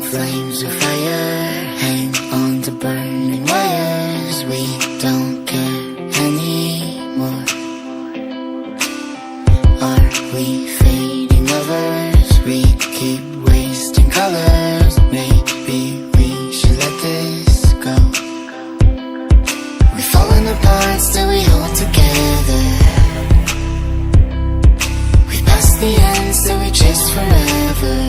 Flames of fire hang on to burning wires. We don't care anymore. Are we fading lovers? We keep wasting colors. Maybe we should let this go. We've fallen apart, still we hold together. We've passed the end, still we chase forever.